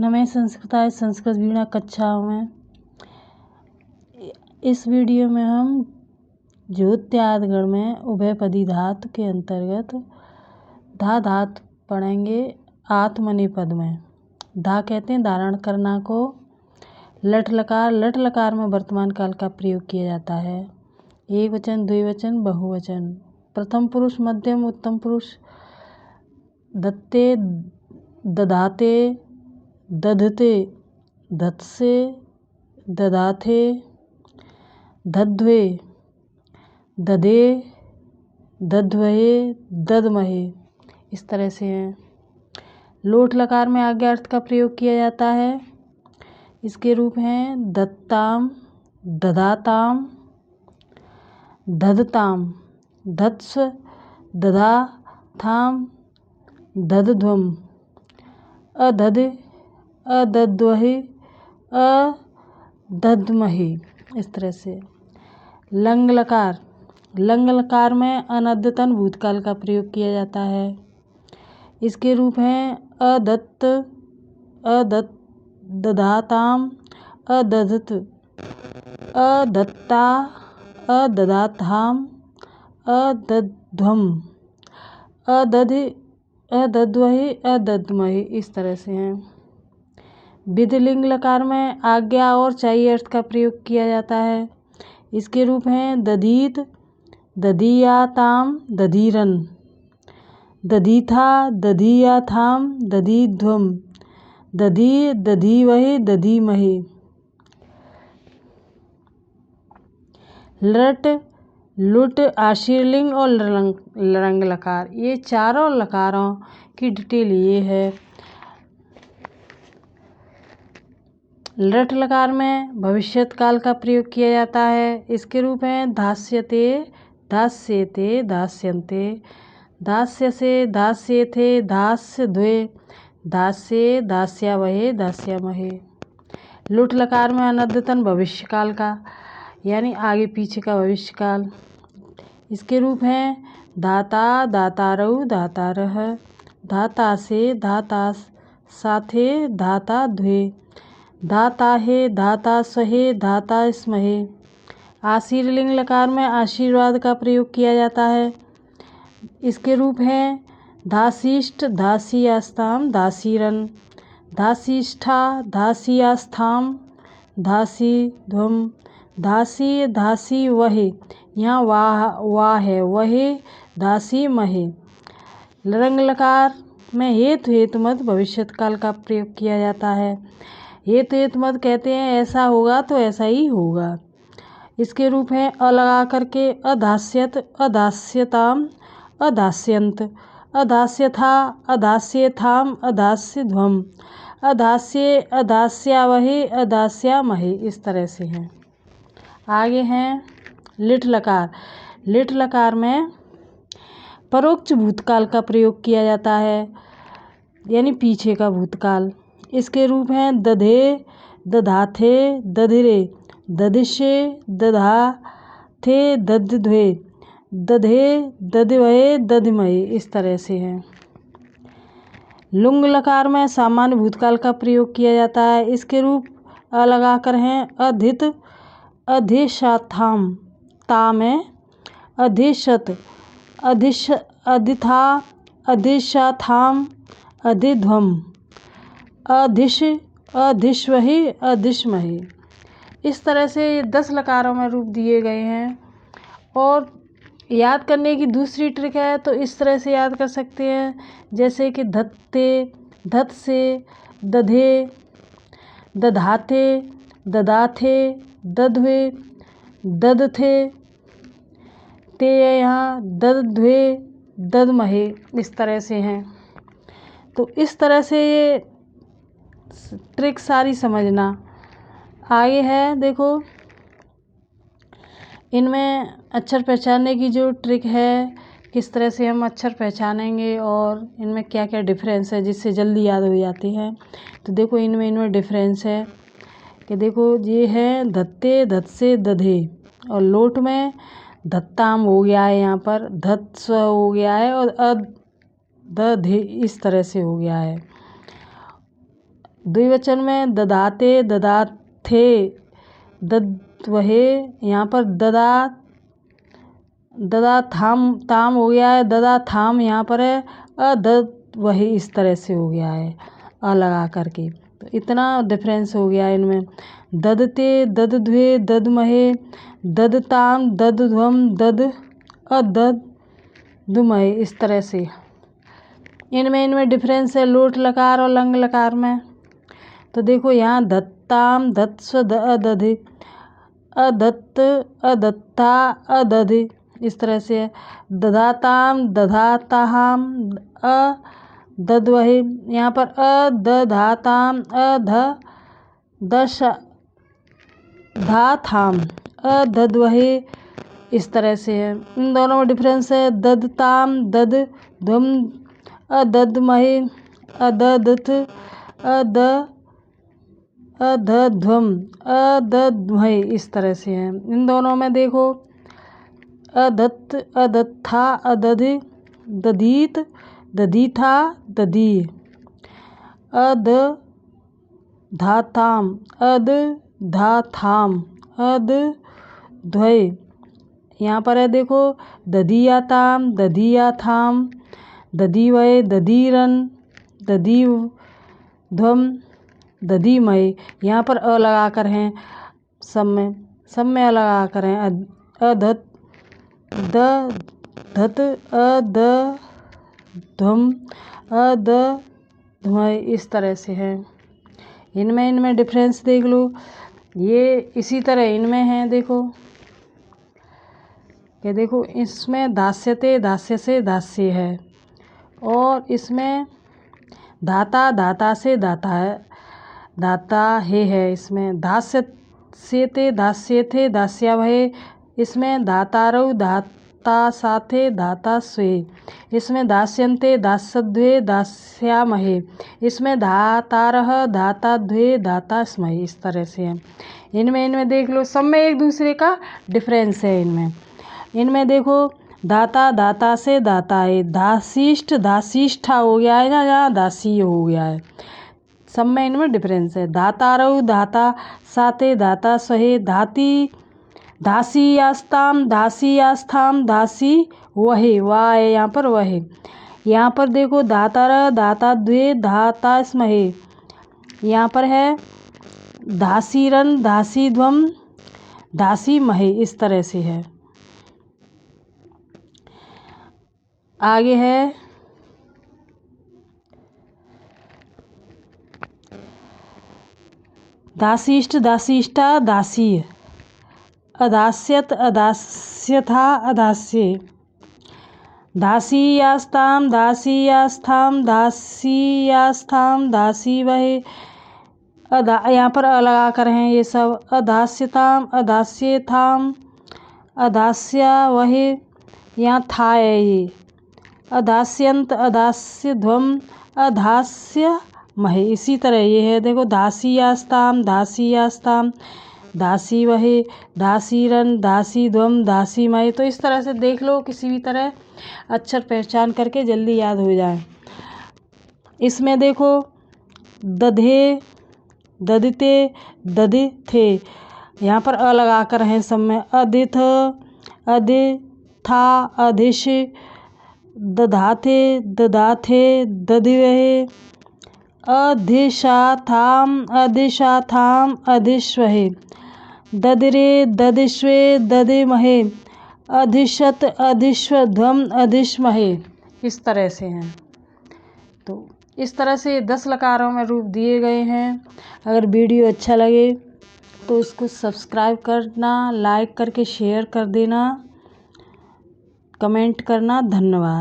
नमः संस्कृताय संस्कृत वीणा कक्षाओं में इस वीडियो में हम ज्योत्यादगण में उभयपदी धातु के अंतर्गत धा धातु पढ़ेंगे। आत्मनेपद पद में धा कहते हैं धारण करना को। लट लकार में वर्तमान काल का प्रयोग किया जाता है। एक वचन, द्विवचन, बहुवचन। प्रथम पुरुष, मध्यम, उत्तम पुरुष। दत्ते, दधाते, दधते, धत्से, दधाथे, दध्वे, दधे, दध्वहे, दधमहे, इस तरह से हैं। लोट लकार में आज्ञार्थ का प्रयोग किया जाता है। इसके रूप हैं दत्ताम, दधाताम, दधताम, धत्स्व, दधाथाम, दधध्वम, अदध, अदध्वहि, अदध्महि, इस तरह से। लंग लकार में अनद्यतन भूतकाल का प्रयोग किया जाता है। इसके रूप हैं अदत्त, दधाताम, अदधत, अदत्ता, अदधाथाम, अदध्वम, अदधि, अदध्वहि, अदध्महि, इस तरह से हैं। विधिलिंग लकार में आज्ञा और चाहिए अर्थ का प्रयोग किया जाता है। इसके रूप हैं दधीत, दधीयाताम, दधीरन, दधीथा, दधीयाथाम, दधीध्वम, दधी, दधीवहि, दधीमहि। लट, लुट, आशीर्लिंग और लरंग लकार, ये चारों लकारों की डिटेल ये है। लट लकार में भविष्यत काल का प्रयोग किया जाता है। इसके रूप हैं धास्यते, धास्येते, धास्यन्ते, धास्यसे, धास्येथे, धास्यद्वे, धास्ये, धास्यावहे, धास्यामहे। लुट लकार में अनद्यतन भविष्य काल का यानी आगे पीछे का भविष्य काल। इसके रूप हैं धाता, धातारऊ, धातारह, धातासे, धातासाथे, धाताद्वे, धाताहे, धातास्वहे, धातास्महे। आशीर्लिंग लकार में आशीर्वाद का प्रयोग किया जाता है। इसके रूप हैं धासीष्ठ, धासीयास्ताम, धासीरन, धासीष्ठा, धासीयास्थाम, धासीध्वम, धासी, धासी वहे, यहाँ वाह है, वहे, धासी महे। लरंग लकार में हेतु मत भविष्यत काल का प्रयोग किया जाता है। हेतु मत कहते हैं ऐसा होगा तो ऐसा ही होगा। इसके रूप हैं अ लगा करके अधास्यत, अधास्यताम, अधास्यंत, अधास्यथा, अधास्येथाम, अधास्यध्वम, अधास्ये, अधास्यावहे, अधास्यामहे, इस तरह से हैं। आगे हैं लिट लकार। लिट लकार में परोक्ष भूतकाल का प्रयोग किया जाता है यानी पीछे का भूतकाल। इसके रूप हैं दधे, दधाथे, दधिरे, दधिषे, दधाथे, दधध्वे, दधे, दधवहे, दधमहे, इस तरह से हैं। लुंग लकार में सामान्य भूतकाल का प्रयोग किया जाता है। इसके रूप अ लगाकर हैं अधित, अधिशाथाम, ता में अधिशत, अधिथा, अधिशाथाम, अधिध्वम, अधिश, अधिश्वहि, अधिश्महि, इस तरह से 10 लकारों में रूप दिए गए हैं। और याद करने की दूसरी ट्रिक है तो इस तरह से याद कर सकते हैं जैसे कि धत्ते, धत्से, दधे, दधाते, ददाथे, दध्वे, ददथे, ते यहाँ ददध्वे, ददमहे, इस तरह से हैं। तो इस तरह से ये ट्रिक सारी समझना। आगे है देखो इनमें अक्षर पहचानने की जो ट्रिक है, किस तरह से हम अक्षर पहचानेंगे और इनमें क्या क्या डिफरेंस है जिससे जल्दी याद हो जाती है। तो देखो इनमें डिफरेंस है कि देखो ये है धत्ते, धत्से, दधे, और लोट में धत्ताम हो गया है, यहाँ पर धत्स्व हो गया है और दधे इस तरह से हो गया है। द्विवचन में ददाते, ददाथे, दद्वहे। यहाँ पर ददा थाम ताम हो गया है, ददा थाम यहाँ पर है, वही इस तरह से हो गया है अ लगा करके। तो इतना डिफरेंस हो गया इनमें। ददते, ददध्वे, ददमहे, ददताम, ददध्वम, ददमहे, इस तरह से इनमें डिफरेंस है लोट लकार और लंग लकार में। तो देखो यहाँ दत्ताम, दत्स्व, अदधि, अदत्त, अदत्ता, अदधि, इस तरह से है। दधाताम, दधाताहाम, दद्वहे। यहाँ पर अदधाताम, दधाथाम, अदद्वहे, इस तरह से है। इन दोनों में डिफरेंस है। ददताम, ददध्वम, अददमहे, अददथ, अदध्वम, अदद्महे, इस तरह से है। इन दोनों में देखो अदत्त, अदत्था, अदधि, दधीत, दधीथा, दधी, अदधाताम, अदधाथाम, अदध्वये। यहाँ पर है देखो दधीयाताम, दधीयाथाम, दधीवये, दधीरन, दधीध्वम, दधीमये। यहाँ पर अ लगा कर हैं सब में अ लगा कर हैं। अधत, दधत, अदध्वम, अदध्वय, इस तरह से है। इनमें डिफरेंस देख लो। ये इसी तरह इनमें है देखो, ये देखो इसमें दास्यते, दास्य से, दास्य है। और इसमें धाता, धाता से, दाता है, दाता है। इसमें दास्य सेते, दास्य थे, दास्या भये। इसमें दातारऊ, दाता साथे, दाता स्वे। इसमें दास्यन्ते, दास्यध्वे, दास्यामहे। इसमें धातारह, दाताध्वे, दातास्महे, इस तरह से है। इनमें देख लो सब में एक दूसरे का डिफरेंस है। इनमें देखो दाता, दाता से, दाता है। दासिष्ठ, दासिष्ठा हो गया है ना, यहाँ दासी हो गया है। सब में इनमें डिफरेंस है। दातारऊ, दाता साते, दाता सहे, धाती, दासी आस्ताम, दासी आस्थाम, दासी वहे, वाह है यहाँ पर वहे। यहाँ पर देखो दातार, दाताध्वे, धातास्महे। यहाँ पर है दासीरन, दासीध्वम, दासी महे, इस तरह से है। आगे है दासिष्ठ, दासिष्ठा, दासी, अदास्यत, अदास्यथा, अदास्ये। दासीयास्ताम, दासीयास्थाम, दासीयास्थाम, दासी वहे। यहाँ पर अ लगा कर हैं ये सब। अदास्यताम, अदास्यथाम, अदास्या वहे। यहाँ था है ये। अदास्यंत, अदास्यध्वम, अदास्य महे, इसी तरह ये है देखो दासीयास्ताम, दासीयास्ताम, दासी वहे, दासीरन, दासीध्वम, दासी महे। तो इस तरह से देख लो, किसी भी तरह अक्षर पहचान करके जल्दी याद हो जाए। इसमें देखो दधे, ददिते, ददिथे। यहाँ पर अ लगा कर हैं सब में। अधिथ, अधिथा, अधिश, दधाथे, ददाथे, दधिवहे। अधिशाथाम, अधिशाथाम, अधिश्वहे। दधिरे, दधिश्वे, दधिमहे। अधिशत, अधिश्वध्वम, अधिश्महे, इस तरह से हैं। तो इस तरह से 10 लकारों में रूप दिए गए हैं। अगर वीडियो अच्छा लगे तो उसको सब्सक्राइब करना, लाइक करके शेयर कर देना, कमेंट करना। धन्यवाद।